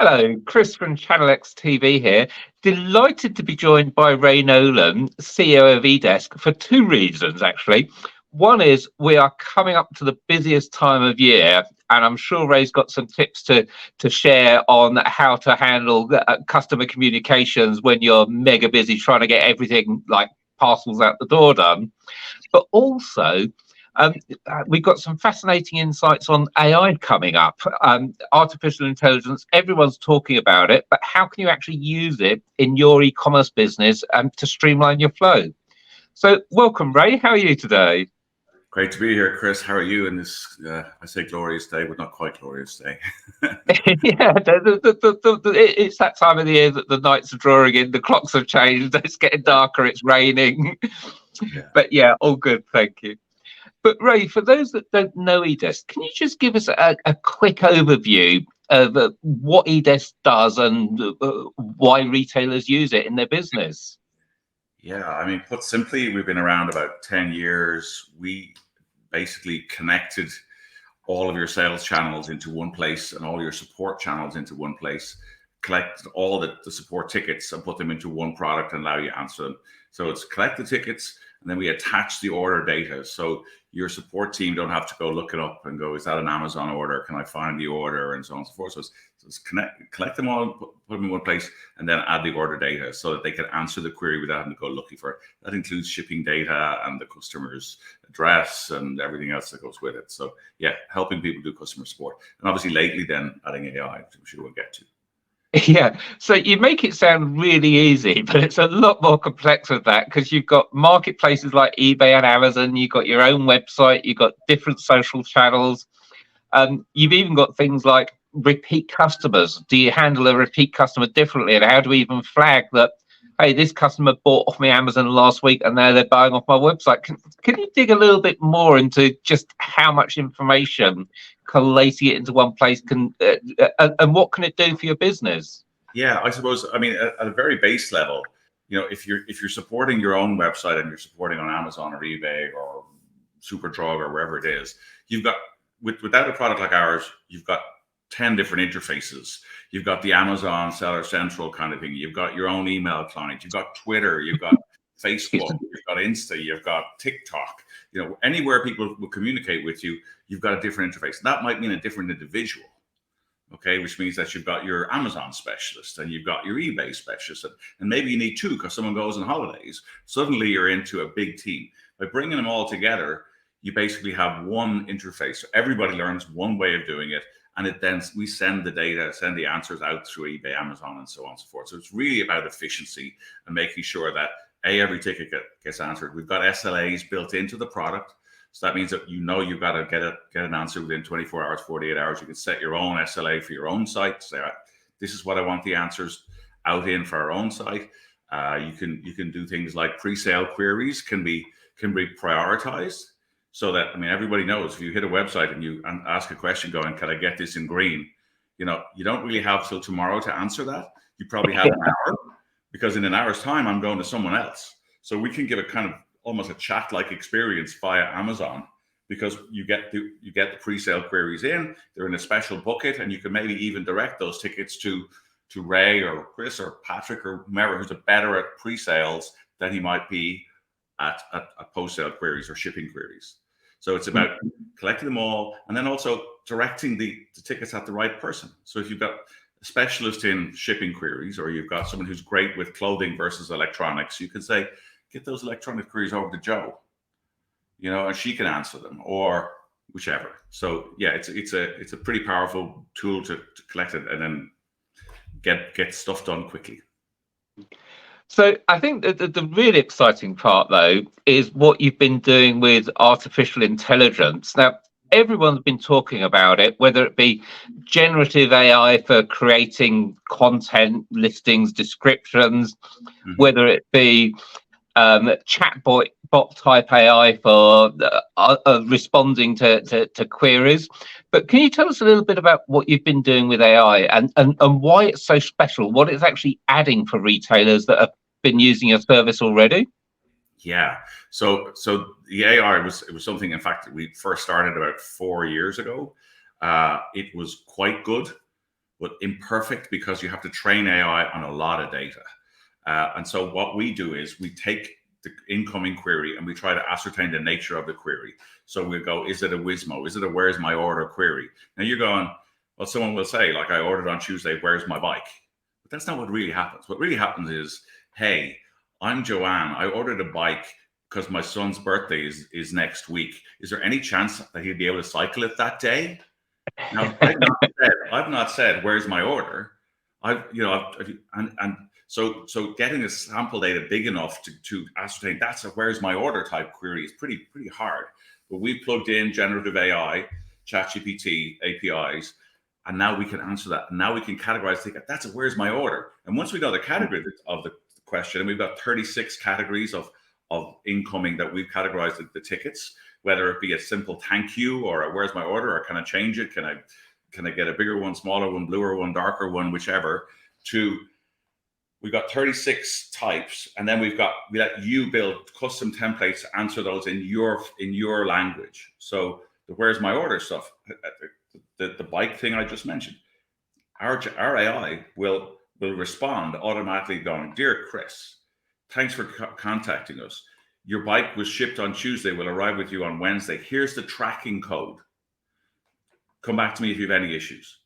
Hello, Chris from Channel X TV here. Delighted to be joined by Ray Nolan, CEO of eDesk, for two reasons, actually. One is we are coming up to the busiest time of year, and I'm sure Ray's got some tips to share on how to handle customer communications when you're mega busy trying to get everything like parcels out the door done. But also, um, we've got some fascinating insights on AI coming up. Artificial intelligence, everyone's talking about it, but how can you actually use it in your e-commerce business to streamline your flow? So welcome, Ray. How are you today? Great to be here, Chris. How are you in this, I say glorious day, but not quite glorious day? Yeah, it's that time of the year that the nights are drawing in, the clocks have changed, it's getting darker, it's raining. Yeah. But yeah, all good, thank you. But Ray, for those that don't know eDesk, can you just give us a quick overview of what eDesk does and why retailers use it in their business? Yeah, I mean, put simply, we've been around about 10 years. We basically connected all of your sales channels into one place and all your support channels into one place, collect all the support tickets and put them into one product and allow you to answer them. So it's collect the tickets and then we attach the order data. So your support team don't have to go look it up and go, is that an Amazon order? Can I find the order? And so on and so forth. So it's collect them all, put them in one place, and then add the order data so that they can answer the query without having to go looking for it. That includes shipping data and the customer's address and everything else that goes with it. So yeah, helping people do customer support. And obviously lately then adding AI, which I'm sure we'll get to. Yeah, so you make it sound really easy, but it's a lot more complex than that because you've got marketplaces like eBay and Amazon, you've got your own website, you've got different social channels, you've even got things like repeat customers. Do you handle a repeat customer differently, and how do we even flag that, hey, this customer bought off my Amazon last week and now they're buying off my website? Can you dig a little bit more into just how much information collating it into one place can and what can it do for your business? Yeah, I suppose, I mean, at a very base level, if you're supporting your own website and you're supporting on Amazon or eBay or Superdrug or wherever it is, you've got without a product like ours, you've got 10 different interfaces. You've got the Amazon Seller Central kind of thing. You've got your own email client. You've got Twitter. You've got Facebook. You've got Insta. You've got TikTok. Anywhere people will communicate with you, you've got a different interface. That might mean a different individual. Okay, which means that you've got your Amazon specialist and you've got your eBay specialist, and maybe you need two because someone goes on holidays. Suddenly you're into a big team. By bringing them all together, you basically have one interface. So everybody learns one way of doing it, and then we send the data, send the answers out through eBay, Amazon, and so on and so forth. So it's really about efficiency and making sure that every ticket gets answered. We've got SLAs built into the product. So that means that you've got to get an answer within 24 hours, 48 hours. You can set your own SLA for your own site. Say, this is what I want the answers out in for our own site. You can do things like pre-sale queries can be prioritized, so that, I mean, everybody knows if you hit a website and you ask a question going, can I get this in green? You don't really have till tomorrow to answer that. You probably have an hour, because in an hour's time, I'm going to someone else. So we can give a kind of almost a chat-like experience via Amazon, because you get the pre-sale queries in, they're in a special bucket, and you can maybe even direct those tickets to Ray or Chris or Patrick or whomever who's better at pre-sales than he might be at post-sale queries or shipping queries. So it's about collecting them all and then also directing the tickets at the right person. So if you've got a specialist in shipping queries, or you've got someone who's great with clothing versus electronics, you can say, get those electronic queries over to Jo, and she can answer them, or whichever. So yeah, it's a pretty powerful tool to collect it and then get stuff done quickly. So I think that the really exciting part, though, is what you've been doing with artificial intelligence. Now, everyone's been talking about it, whether it be generative AI for creating content, listings, descriptions, whether it be chatbot type AI for responding to queries. But can you tell us a little bit about what you've been doing with AI and why it's so special, what it's actually adding for retailers that have been using your service already? Yeah, so the AI was something, in fact, that we first started about 4 years ago. It was quite good, but imperfect because you have to train AI on a lot of data. And so what we do is we take the incoming query and we try to ascertain the nature of the query. So we go, is it a Wizmo? Is it a where's my order query? Now you're going, well, someone will say, like, I ordered on Tuesday, where's my bike? But that's not what really happens. What really happens is, hey, I'm Joanne. I ordered a bike because my son's birthday is next week. Is there any chance that he'd be able to cycle it that day? Now, I've not said where's my order. So getting a sample data big enough to ascertain that's a where's my order type query is pretty hard. But we plugged in generative AI, ChatGPT APIs, and now we can answer that. And now we can categorize. That's a where's my order. And once we know the category of the question, and we've got 36 categories of incoming that we've categorized the tickets, whether it be a simple thank you or a where's my order, or can I change it? Can I get a bigger one, smaller one, bluer one, darker one, whichever. We've got 36 types, and then we let you build custom templates to answer those in your language. So the where's my order stuff, the bike thing I just mentioned, our AI will respond automatically going, dear Chris, thanks for contacting us. Your bike was shipped on Tuesday, will arrive with you on Wednesday. Here's the tracking code. Come back to me if you have any issues.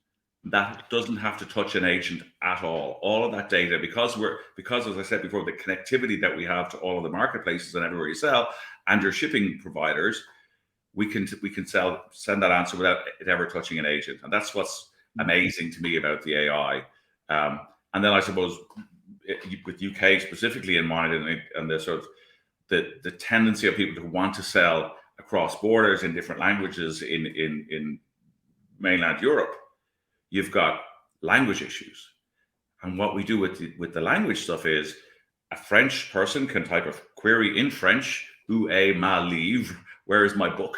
That doesn't have to touch an agent at all. All of that data, because as I said before, the connectivity that we have to all of the marketplaces and everywhere you sell and your shipping providers, we can send that answer without it ever touching an agent. And that's what's amazing to me about the AI. And then I suppose with UK specifically in mind, and the sort of the tendency of people to want to sell across borders in different languages in mainland Europe, you've got language issues. And what we do with the language stuff is a French person can type a query in French, où est ma livre? Where is my book?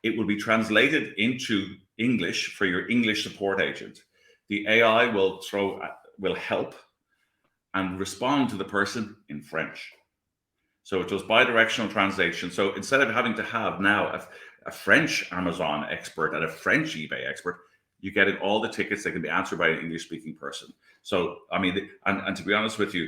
It will be translated into English for your English support agent. The AI will help and respond to the person in French. So it does bi-directional translation. So instead of having to have now a French Amazon expert and a French eBay expert, you're getting all the tickets that can be answered by an English-speaking person. So, I mean, and to be honest with you,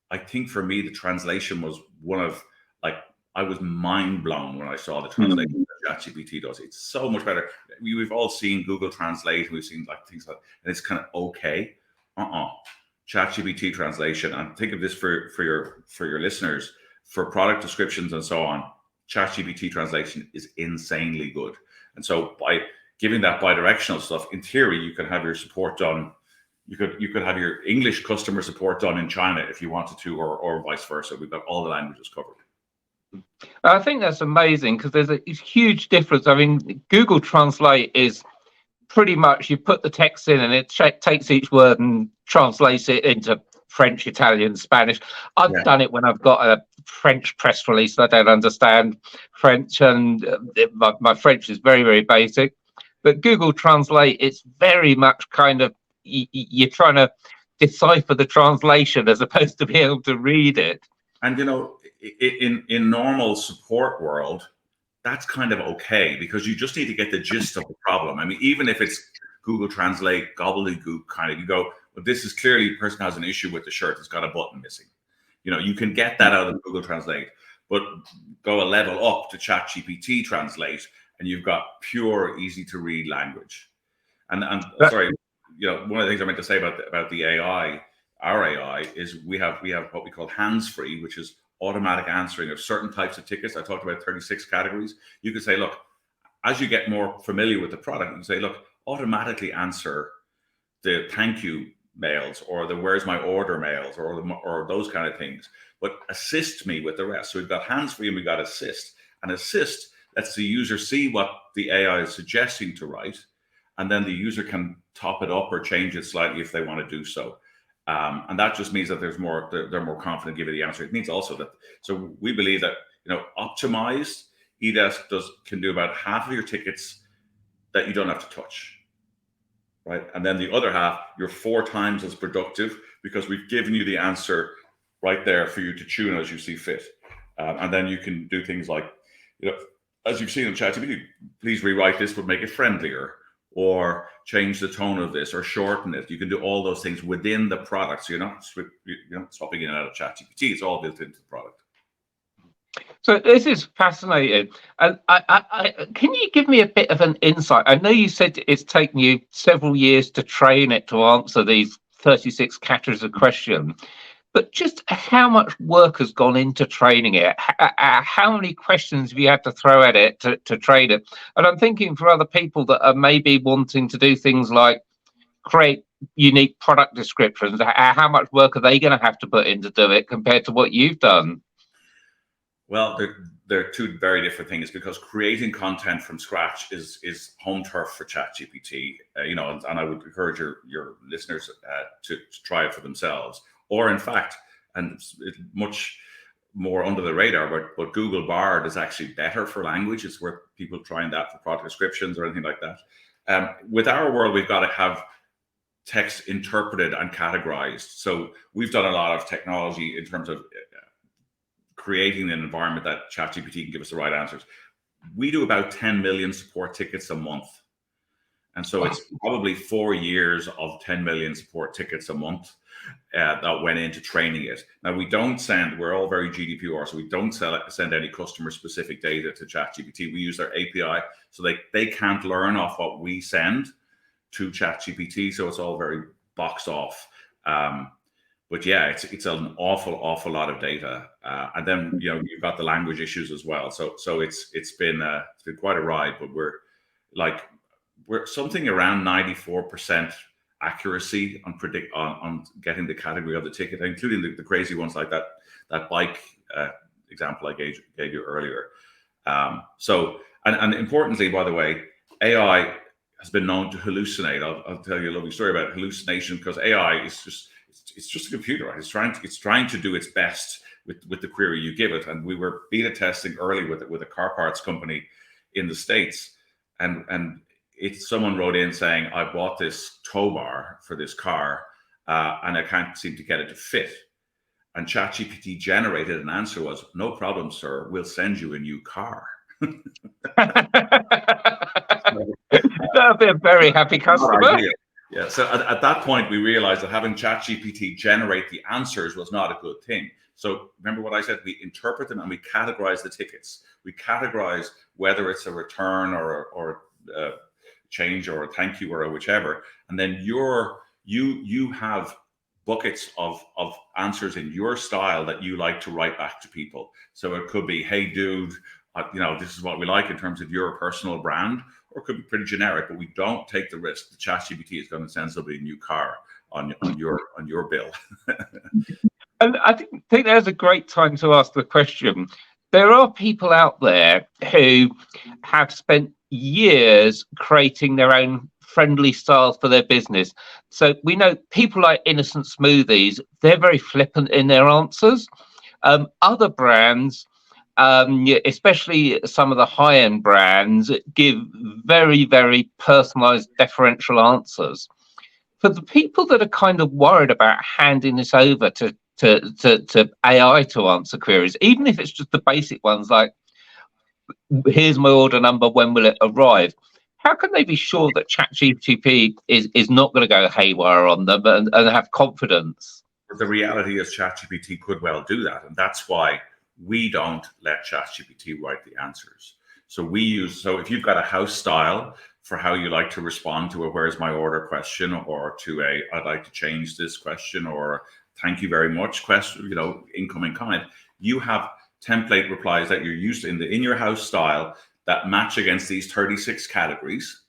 I think for me, the translation was one of, like, I was mind blown when I saw the translation that ChatGPT does. It's so much better. We've all seen Google Translate. We've seen like things like, and it's kind of okay. ChatGPT translation, and think of this for your listeners, for product descriptions and so on, ChatGPT translation is insanely good. And so by giving that bi-directional stuff, in theory, you can have your support done. You could have your English customer support done in China if you wanted to, or vice versa. We've got all the languages covered. I think that's amazing because there's a huge difference. I mean, Google Translate is pretty much you put the text in and it takes each word and translates it into French, Italian, Spanish. I've done it when I've got a French press release. I don't understand French, and my French is very, very basic. But Google Translate, it's very much kind of you're trying to decipher the translation as opposed to be able to read it. And in normal support world, that's kind of okay because you just need to get the gist of the problem. I mean, even if it's Google Translate gobbledygook kind of, you go, well, this is clearly the person has an issue with the shirt. It's got a button missing. You can get that out of Google Translate, but go a level up to ChatGPT Translate, and you've got pure, easy to read language. And sorry, one of the things I meant to say about the AI, our AI, is we have what we call hands-free, which is automatic answering of certain types of tickets. I talked about 36 categories. You can say, look, as you get more familiar with the product, you can say, look, automatically answer the thank you mails or the where's my order mails or those kind of things, but assist me with the rest. So we've got hands-free and we've got assist. And assist lets the user see what the AI is suggesting to write, and then the user can top it up or change it slightly if they want to do so. And that just means that they're more confident giving the answer. It means also that, so we believe that, optimized eDesk can do about half of your tickets that you don't have to touch, right? And then the other half, you're 4 times as productive because we've given you the answer right there for you to tune as you see fit. And then you can do things like, as you've seen in ChatGPT, please rewrite this, but make it friendlier, or change the tone of this, or shorten it. You can do all those things within the product. So you're not swapping in and out of ChatGPT. It's all built into the product. So this is fascinating. And can you give me a bit of an insight? I know you said it's taken you several years to train it to answer these 36 categories of question, but just how much work has gone into training it? How many questions have you had to throw at it to train it? And I'm thinking for other people that are maybe wanting to do things like create unique product descriptions, how much work are they going to have to put in to do it compared to what you've done? Well, they're two very different things, because creating content from scratch is home turf for ChatGPT. And I would encourage your listeners to try it for themselves. Or in fact, and it's much more under the radar, but Google Bard is actually better for language. It's worth people trying that for product descriptions or anything like that. With our world, we've got to have text interpreted and categorized. So we've done a lot of technology in terms of creating an environment that ChatGPT can give us the right answers. We do about 10 million support tickets a month. And so it's probably 4 years of 10 million support tickets a month that went into training it. Now, we're all very GDPR, so we don't send any customer specific data to ChatGPT. We use their API, so they can't learn off what we send to ChatGPT. So it's all very boxed off. But yeah, it's an awful lot of data, and then you've got the language issues as well. So it's been quite a ride. But we're something around 94% accuracy on getting the category of the ticket, including the crazy ones like that bike example I gave you earlier. And importantly, by the way, AI has been known to hallucinate. I'll tell you a lovely story about hallucination, because AI is just a computer, right? It's trying to do its best with the query you give it. And we were beta testing early with a car parts company in the States, and someone wrote in saying, I bought this tow bar for this car and I can't seem to get it to fit. And ChatGPT generated an answer was, no problem, sir, we'll send you a new car. That'll be a very happy customer. Yeah, so at that point, we realized that having ChatGPT generate the answers was not a good thing. So remember what I said, we interpret them and we categorize the tickets. We categorize whether it's a return or a change or a thank you or a whichever. And then you have buckets of answers in your style that you like to write back to people. So it could be, hey, dude, this is what we like in terms of your personal brand, or it could be pretty generic, but we don't take the risk that ChatGPT is going to send somebody a new car on your bill. And I think there's a great time to ask the question. There are people out there who have spent years creating their own friendly styles for their business. So we know people like Innocent Smoothies, they're very flippant in their answers. Other brands, especially some of the high-end brands, give very, very personalized, deferential answers. For the people that are kind of worried about handing this over to AI to answer queries, even if it's just the basic ones like, here's my order number, when will it arrive? How can they be sure that ChatGPT is not going to go haywire on them and have confidence? The reality is ChatGPT could well do that. And that's why we don't let ChatGPT write the answers. So if you've got a house style for how you like to respond to a where's my order question, or to a I'd like to change this question, or thank you very much question, incoming comment, you have template replies that you're used to in your house style that match against these 36 categories.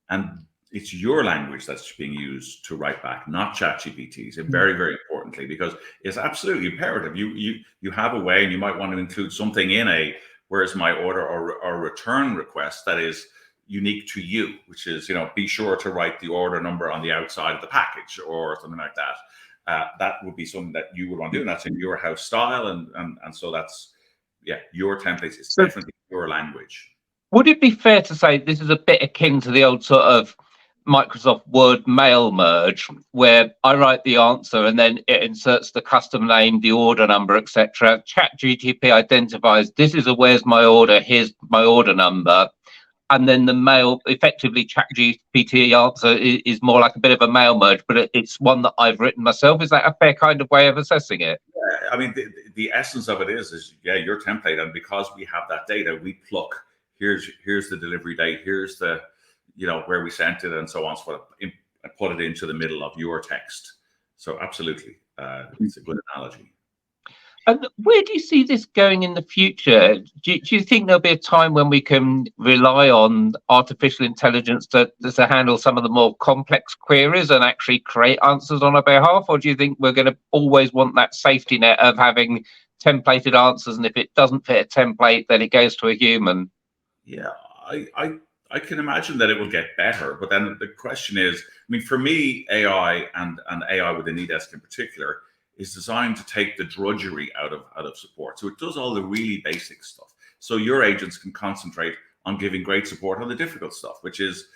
And it's your language that's being used to write back, not ChatGPT's. And very, very importantly, because it's absolutely imperative. You have a way, and you might want to include something in a where's my order or return request that is unique to you, which is, be sure to write the order number on the outside of the package or something like that. That would be something that you would want to do, and that's in your house style. And so that's, your templates is definitely your language. Would it be fair to say this is a bit akin to the old sort of Microsoft Word mail merge, where I write the answer and then it inserts the custom name, the order number, etc. ChatGPT identifies this is a where's my order, here's my order number, and then the mail, effectively ChatGPT answer is more like a bit of a mail merge, but it's one that I've written myself. Is that a fair kind of way of assessing it? Yeah, I mean, the essence of it is yeah, your template, and because we have that data, we pluck. Here's the delivery date. Here's the, where we sent it, and so on. So I put it into the middle of your text. So absolutely, it's a good analogy. And where do you see this going in the future? Do you think there'll be a time when we can rely on artificial intelligence to handle some of the more complex queries and actually create answers on our behalf? Or do you think we're going to always want that safety net of having templated answers, and if it doesn't fit a template, then it goes to a human? Yeah, I can imagine that it will get better, but then the question is, I mean, for me, AI and AI within eDesk in particular is designed to take the drudgery out of support. So it does all the really basic stuff. So your agents can concentrate on giving great support on the difficult stuff, which is,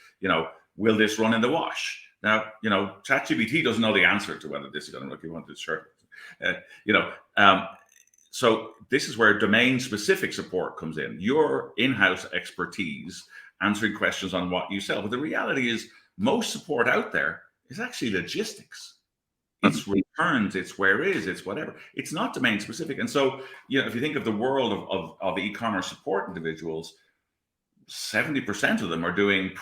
will this run in the wash? Now, ChatGPT doesn't know the answer to whether this is going to look. You want this shirt, so this is where domain-specific support comes in. Your in-house expertise answering questions on what you sell. But the reality is, most support out there is actually logistics. It's returns, it's where is, it's whatever. It's not domain specific. And so, if you think of the world of e-commerce support individuals, 70% of them are doing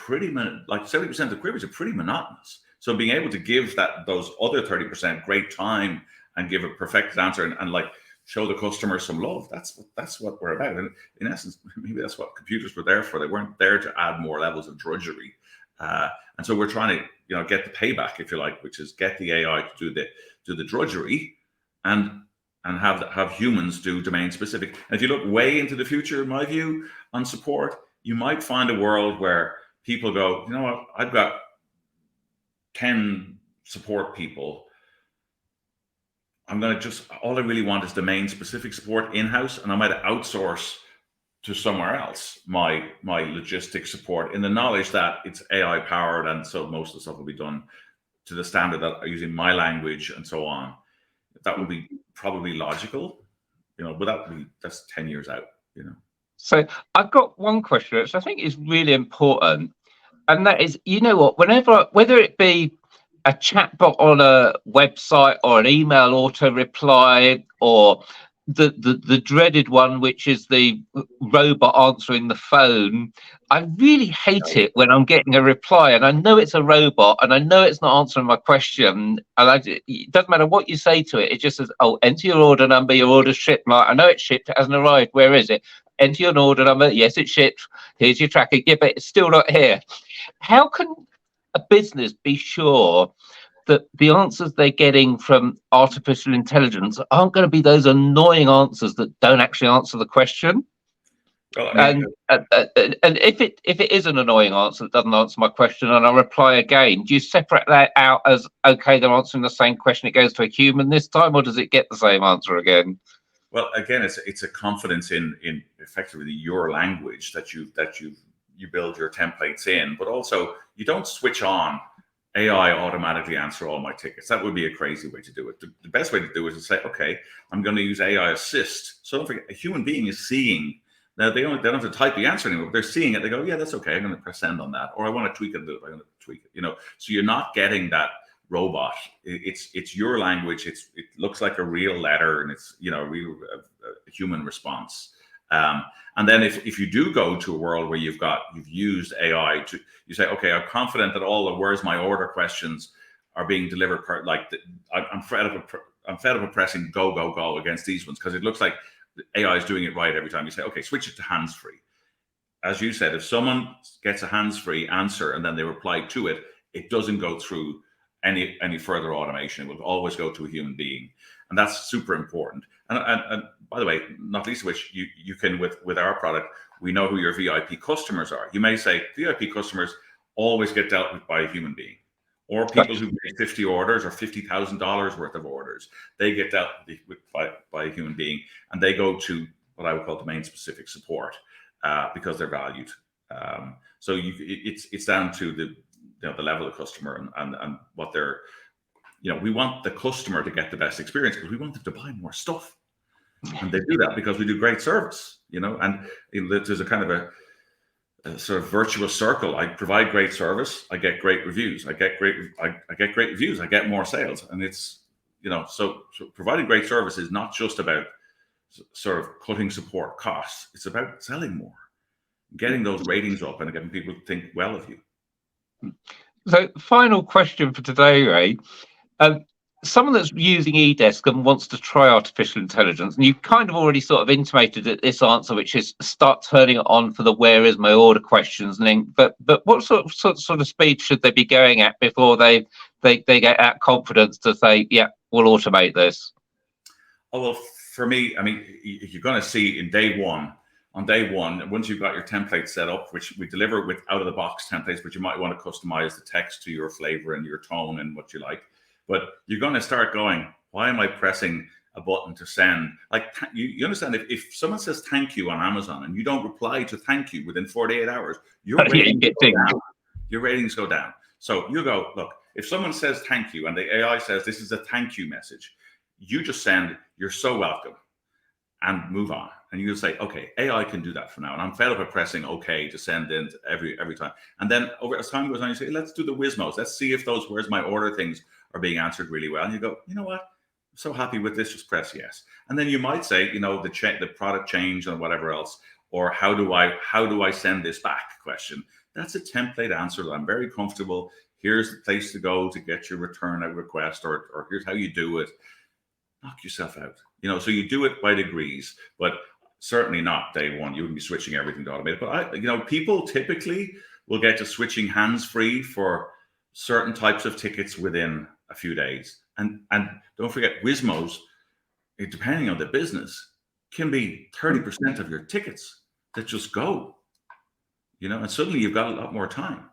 like 70% of the queries are pretty monotonous. So being able to give those other 30% great time and give a perfect answer and like show the customer some love, that's what we're about. And in essence, maybe that's what computers were there for. They weren't there to add more levels of drudgery. And so we're trying to, get the payback, if you like, which is get the AI to do the drudgery, and have humans do domain specific. And if you look way into the future, in my view, on support, you might find a world where people go, you know what, I've got 10 support people. All I really want is domain specific support in-house, and I might outsource to somewhere else my logistics support, in the knowledge that it's AI powered, and so most of the stuff will be done to the standard that are using my language and so on. That would be probably logical, but that's 10 years out. So I've got one question which I think is really important, and that is, whether it be a chatbot on a website or an email auto reply, or the dreaded one, which is the robot answering the phone, I really hate it when I'm getting a reply and I know it's a robot and I know it's not answering my question, and it doesn't matter what you say to it, it just says, oh, enter your order number, your order's shipped. Like, I know it's shipped, it hasn't arrived, where is it? Enter your order number, yes, it's shipped, here's your tracking, yeah, but it's still not here. How can a business be sure that the answers they're getting from artificial intelligence aren't going to be those annoying answers that don't actually answer the question? Well, and if it is an annoying answer that doesn't answer my question and I reply again, do you separate that out as, okay, they're answering the same question, it goes to a human this time, or does it get the same answer again? Well, again, it's a confidence in effectively your language that you build your templates in, but also you don't switch on AI automatically answer all my tickets. That would be a crazy way to do it. The best way to do it is to say, okay, I'm going to use AI assist. So don't forget, a human being is seeing. Now they don't have to type the answer anymore. But they're seeing it. They go, yeah, that's okay. I'm going to press send on that, or I want to tweak it. I'm going to tweak it. So you're not getting that robot. It's your language. It looks like a real letter, and it's a human response. And then if you do go to a world where you've used AI you say, okay, I'm confident that all the where's my order questions are being delivered I'm fed up of pressing go against these ones, because it looks like the AI is doing it right every time. You say, okay, switch it to hands-free. As you said, if someone gets a hands-free answer and then they reply to it, it doesn't go through any further automation. It will always go to a human being, and that's super important. And by the way, not least of which, you can with our product, we know who your VIP customers are. You may say VIP customers always get dealt with by a human being, or people who make 50 orders or $50,000 worth of orders, they get dealt with by a human being, and they go to what I would call domain-specific support because they're valued. So it's down to the level of customer and what they're. We want the customer to get the best experience because we want them to buy more stuff. And they do that because we do great service, and there's a kind of sort of virtuous circle. I provide great service, I get great reviews, I get great reviews, I get more sales. And it's, so providing great service is not just about sort of cutting support costs. It's about selling more, getting those ratings up, and getting people to think well of you. So, final question for today, Ray. Someone that's using eDesk and wants to try artificial intelligence, and you've kind of already sort of intimated this answer, which is start turning it on for the "where is my order" questions. But what sort of speed should they be going at before they get that confidence to say, yeah, we'll automate this? Oh, well, for me, I mean, you're going to see on day one, once you've got your template set up, which we deliver with out of the box templates, but you might want to customize the text to your flavor and your tone and what you like. But you're going to start going, why am I pressing a button to send? Like, you understand, if someone says thank you on Amazon and you don't reply to thank you within 48 hours, your ratings go down. Your ratings go down. So you go, look, if someone says thank you and the AI says this is a thank you message, you just send, you're so welcome, and move on. And you say, okay, AI can do that for now. And I'm fed up at pressing okay to send in every time. And then as time goes on, you say, let's do the Wizmos. Let's see if those where's my order things are being answered really well. And you go, you know what? I'm so happy with this, just press yes. And then you might say, the product change and whatever else, or how do I send this back question. That's a template answer that I'm very comfortable. Here's the place to go to get your return request, or here's how you do it. Knock yourself out. So you do it by degrees, but certainly not day one. You wouldn't be switching everything to automated. But people typically will get to switching hands-free for certain types of tickets within a few days. And don't forget, Wizmos, depending on the business, can be 30% of your tickets that just go. And suddenly you've got a lot more time.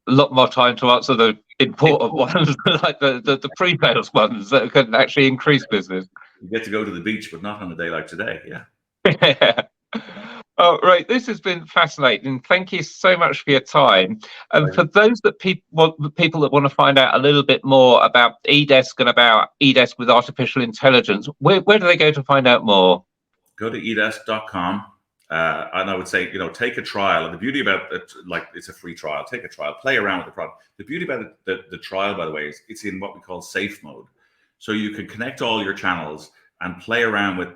A lot more time to answer the important ones, like the pre-sales ones that can actually increase business. You get to go to the beach, but not on a day like today. Yeah. Oh, right. This has been fascinating. Thank you so much for your time. And for those people that want to find out a little bit more about eDesk and about eDesk with artificial intelligence, where do they go to find out more? Go to edesk.com. And I would say, take a trial. And the beauty about it, like, it's a free trial. Take a trial, play around with the product. The beauty about the trial, by the way, is it's in what we call safe mode. So you can connect all your channels and play around with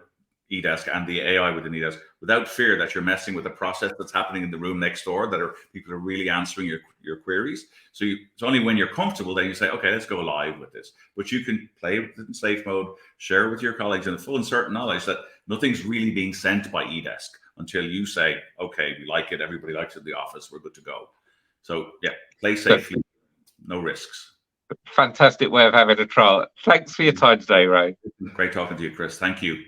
eDesk and the AI within eDesk without fear that you're messing with a process that's happening in the room next door, people are really answering your queries. So it's only when you're comfortable that you say, okay, let's go live with this. But you can play with it in safe mode, share with your colleagues in the full and certain knowledge that nothing's really being sent by eDesk until you say, okay, we like it, everybody likes it in the office, we're good to go. So yeah, play safely, no risks. Fantastic way of having a trial. Thanks for your time today, Ray. Great talking to you, Chris. Thank you.